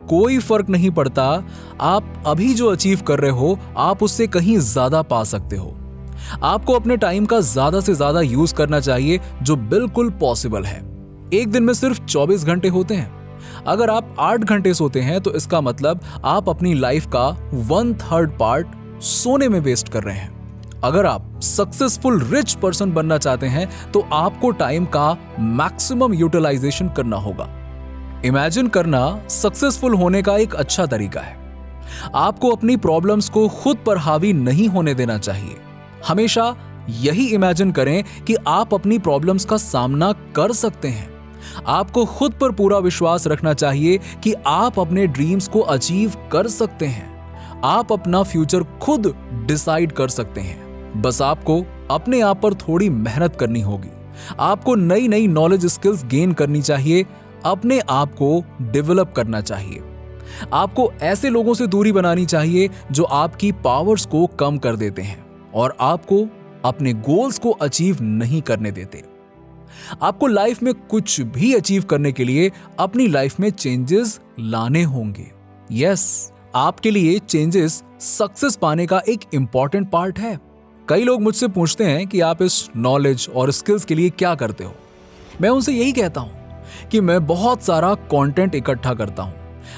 कोई फर्क नहीं पड़ता, आप अभी जो अचीव कर रहे हो आप उससे कहीं ज्यादा पा सकते हो। आपको अपने टाइम का ज्यादा से ज्यादा यूज करना चाहिए, जो बिल्कुल पॉसिबल है। एक दिन में सिर्फ 24 घंटे होते हैं। अगर आप 8 घंटे सोते हैं तो इसका मतलब आप अपनी लाइफ का 1/3 पार्ट सोने में वेस्ट कर रहे हैं। अगर आप सक्सेसफुल रिच पर्सन बनना चाहते हैं तो आपको टाइम का मैक्सिमम यूटिलाइजेशन करना होगा। इमेजिन करना सक्सेसफुल होने का एक अच्छा तरीका है। आपको अपनी प्रॉब्लम्स को खुद पर हावी नहीं होने देना चाहिए। हमेशा यही इमेजिन करें कि आप अपनी प्रॉब्लम्स का सामना कर सकते हैं। आपको खुद पर पूरा विश्वास रखना चाहिए कि आप अपने ड्रीम्स को अचीव कर सकते हैं। आप अपना फ्यूचर खुद डिसाइड कर सकते हैं। बस आपको अपने आप पर थोड़ी मेहनत करनी होगी। आपको नई नई नॉलेज स्किल्स गेन करनी चाहिए, अपने आप को डेवलप करना चाहिए। आपको ऐसे लोगों से दूरी बनानी चाहिए जो आपकी पावर्स को कम कर देते हैं और आपको अपने गोल्स को अचीव नहीं करने देते। आपको लाइफ में कुछ भी अचीव करने के लिए अपनी लाइफ में चेंजेस लाने होंगे। यस, आपके लिए चेंजेस सक्सेस पाने का एक इंपॉर्टेंट पार्ट है। कई लोग मुझसे पूछते हैं कि आप इस नॉलेज और स्किल्स के लिए क्या करते हो। मैं उनसे यही कहता हूं कि मैं बहुत सारा कंटेंट इकट्ठा करता हूं।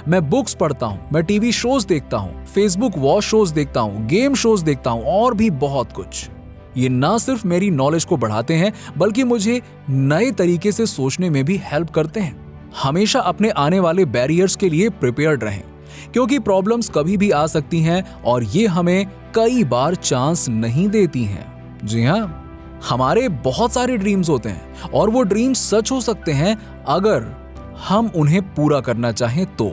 मैं बुक्स पढ़ता हूं, मैं टीवी शोज देखता हूं, फेसबुक वॉच शोज देखता हूं, गेम शोज देखता हूं और भी बहुत कुछ। ये ना सिर्फ मेरी नॉलेज को बढ़ाते हैं बल्कि मुझे नए तरीके से सोचने में भी हेल्प करते हैं। हमेशा अपने आने वाले बैरियर्स के लिए प्रिपेयर्ड रहें, क्योंकि प्रॉब्लम्स कभी भी आ सकती हैं और ये हमें कई बार चांस नहीं देती हैं। जी हाँ, हमारे बहुत सारे ड्रीम्स होते हैं और वो ड्रीम्स सच हो सकते हैं अगर हम उन्हें पूरा करना चाहें तो।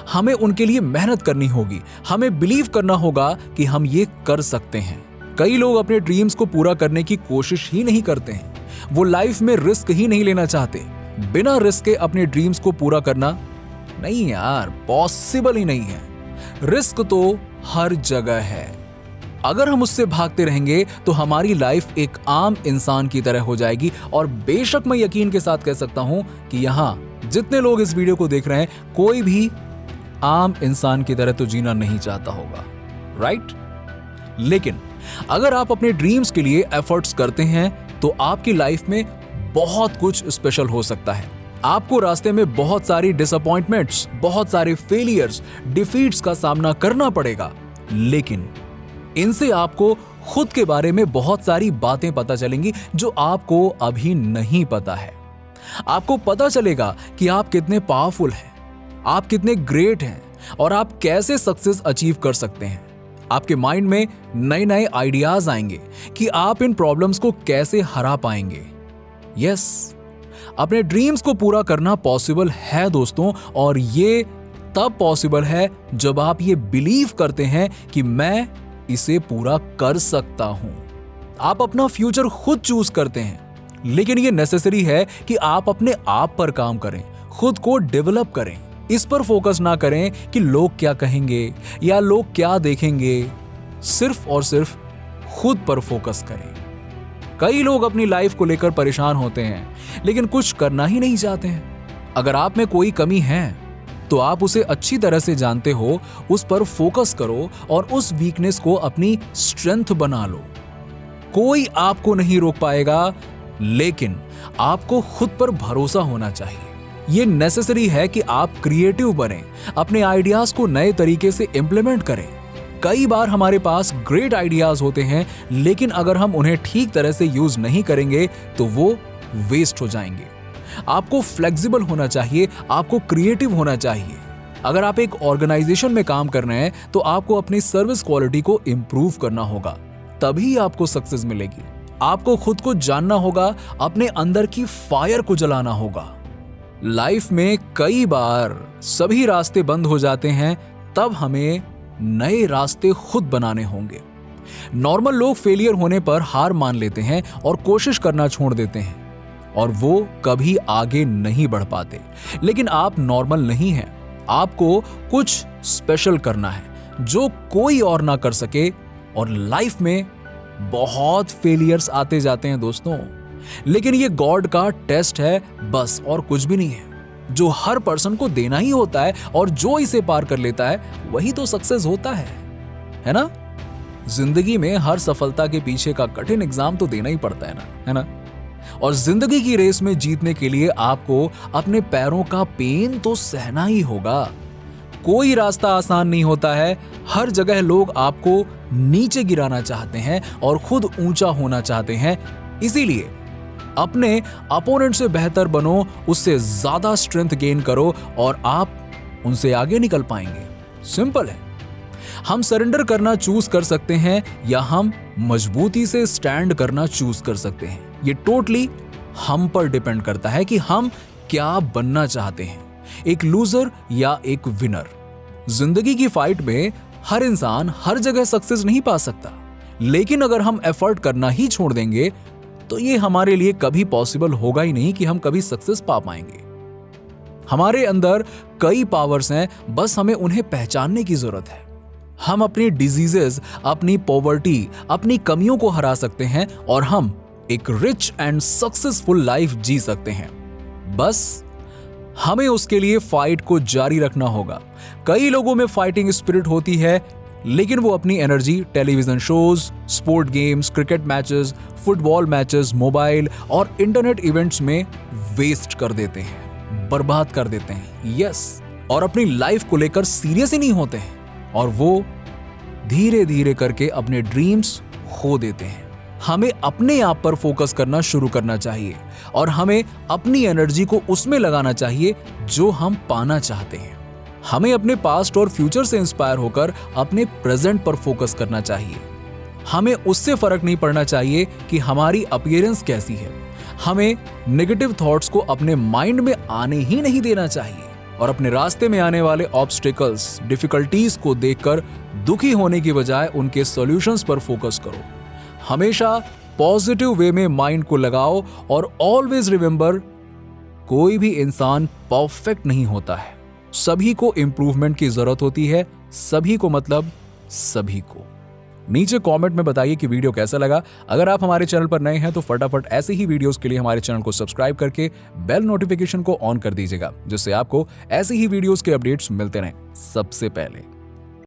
हमें उनके लिए मेहनत करनी होगी, हमें बिलीव करना होगा कि हम ये कर सकते हैं। कई लोग अपने ड्रीम्स को पूरा करने की कोशिश ही नहीं करते हैं। वो लाइफ में रिस्क ही नहीं लेना चाहते। बिना रिस्क के अपने ड्रीम्स को पूरा करना नहीं यार, पॉसिबल ही नहीं है। रिस्क तो हर जगह है। अगर हम उससे भागते रहेंगे तो हमारी लाइफ एक आम इंसान की तरह हो जाएगी। और बेशक मैं यकीन के साथ कह सकता हूं कि यहां जितने लोग इस वीडियो को देख रहे हैं, कोई भी आम इंसान की तरह तो जीना नहीं चाहता होगा, राइट? लेकिन अगर आप अपने ड्रीम्स के लिए एफर्ट्स करते हैं तो आपकी लाइफ में बहुत कुछ स्पेशल हो सकता है। आपको रास्ते में बहुत सारी डिसअपॉइंटमेंट्स, बहुत सारे फेलियर्स, डिफीट्स का सामना करना पड़ेगा, लेकिन इनसे आपको खुद के बारे में बहुत सारी बातें पता चलेंगी जो आपको अभी नहीं पता है। आपको पता चलेगा कि आप कितने पावरफुल हैं, आप कितने ग्रेट हैं और आप कैसे सक्सेस अचीव कर सकते हैं। आपके माइंड में नए नए आइडियाज आएंगे कि आप इन प्रॉब्लम्स को कैसे हरा पाएंगे। यस, अपने ड्रीम्स को पूरा करना पॉसिबल है दोस्तों, और ये तब पॉसिबल है जब आप ये बिलीव करते हैं कि मैं इसे पूरा कर सकता हूं। आप अपना फ्यूचर खुद चूज करते हैं, लेकिन ये नेसेसरी है कि आप अपने आप पर काम करें, खुद को डेवलप करें। इस पर फोकस ना करें कि लोग क्या कहेंगे या लोग क्या देखेंगे। सिर्फ और सिर्फ खुद पर फोकस करें। कई लोग अपनी लाइफ को लेकर परेशान होते हैं, लेकिन कुछ करना ही नहीं चाहते हैं। अगर आप में कोई कमी है तो आप उसे अच्छी तरह से जानते हो, उस पर फोकस करो और उस वीकनेस को अपनी स्ट्रेंथ बना लो। कोई आपको नहीं रोक पाएगा, लेकिन आपको खुद पर भरोसा होना चाहिए। ये नेसेसरी है कि आप क्रिएटिव बनें, अपने आइडियाज को नए तरीके से इंप्लीमेंट करें। कई बार हमारे पास ग्रेट आइडियाज होते हैं, लेकिन अगर हम उन्हें ठीक तरह से यूज नहीं करेंगे तो वो वेस्ट हो जाएंगे। आपको फ्लेक्सिबल होना चाहिए, आपको क्रिएटिव होना चाहिए। अगर आप एक ऑर्गेनाइजेशन में काम कर रहे हैं तो आपको अपनी सर्विस क्वालिटी को इंप्रूव करना होगा, तभी आपको सक्सेस मिलेगी। आपको खुद को जानना होगा, अपने अंदर की फायर को जलाना होगा। लाइफ में कई बार सभी रास्ते बंद हो जाते हैं, तब हमें नए रास्ते खुद बनाने होंगे। नॉर्मल लोग फेलियर होने पर हार मान लेते हैं और कोशिश करना छोड़ देते हैं और वो कभी आगे नहीं बढ़ पाते। लेकिन आप नॉर्मल नहीं हैं, आपको कुछ स्पेशल करना है जो कोई और ना कर सके। और लाइफ में बहुत फेलियर्स आते जाते हैं दोस्तों, लेकिन ये गॉड का टेस्ट है बस, और कुछ भी नहीं है। जो हर पर्सन को देना ही होता है, और जो इसे पार कर लेता है वही तो सक्सेस होता है ना? जिंदगी में हर सफलता के पीछे का कठिन एग्जाम तो देना ही पड़ता है ना? और जिंदगी की रेस में जीतने के लिए आपको अपने पैरों का पेन तो सहना ही होगा। कोई रास्ता आसान नहीं होता है। हर जगह लोग आपको नीचे गिराना चाहते हैं और खुद ऊंचा होना चाहते हैं। इसीलिए अपने अपोनेंट से बेहतर बनो, उससे ज्यादा स्ट्रेंथ गेन करो और आप उनसे आगे निकल पाएंगे। सिंपल है। हम सरेंडर करना चूज कर सकते हैं या हम मजबूती से स्टैंड करना चूज कर सकते हैं। ये टोटली हम पर डिपेंड करता है कि हम क्या बनना चाहते हैं, एक लूजर या एक विनर। जिंदगी की फाइट में हर इंसान हर जगह सक्सेस नहीं पा सकता, लेकिन अगर हम एफर्ट करना ही छोड़ देंगे तो ये हमारे लिए कभी पॉसिबल होगा ही नहीं कि हम कभी सक्सेस पा पाएंगे। हमारे अंदर कई पावर्स हैं, बस हमें उन्हें पहचानने की जरूरत है। हम अपनी डिजीजेस, अपनी पॉवर्टी, अपनी कमियों को हरा सकते हैं और हम एक रिच एंड सक्सेसफुल लाइफ जी सकते हैं। बस हमें उसके लिए फाइट को जारी रखना होगा। कई लोगों में फाइटिंग स्पिरिट होती है, लेकिन वो अपनी energy television shows, sport games, cricket matches, football matches, mobile और इंटरनेट इवेंट्स में वेस्ट कर देते हैं, बर्बाद कर देते हैं। यस, और अपनी लाइफ को लेकर सीरियस ही नहीं होते हैं और वो धीरे धीरे करके अपने ड्रीम्स खो देते हैं। हमें अपने आप पर फोकस करना शुरू करना चाहिए और हमें अपनी एनर्जी को उसमें लगाना चाहिए जो हम पाना चाहते हैं। हमें अपने पास्ट और फ्यूचर से इंस्पायर होकर अपने प्रेजेंट पर फोकस करना चाहिए। हमें उससे फर्क नहीं पड़ना चाहिए कि हमारी अपीयरेंस कैसी है। हमें नेगेटिव थॉट्स को अपने माइंड में आने ही नहीं देना चाहिए और अपने रास्ते में आने वाले ऑब्स्टिकल्स, डिफिकल्टीज को देखकर दुखी होने की बजाय उनके सॉल्यूशंस पर फोकस करो। हमेशा पॉजिटिव वे में माइंड को लगाओ और ऑलवेज रिमेंबर, कोई भी इंसान परफेक्ट नहीं होता है। सभी को इंप्रूवमेंट की जरूरत होती है, सभी को मतलब सभी को। नीचे कमेंट में बताइए कि वीडियो कैसा लगा। अगर आप हमारे चैनल पर नए हैं तो फटाफट ऐसे ही वीडियोस के लिए हमारे चैनल को सब्सक्राइब करके बेल नोटिफिकेशन को ऑन कर दीजिएगा, जिससे आपको ऐसे ही वीडियोस के अपडेट्स मिलते रहें सबसे पहले।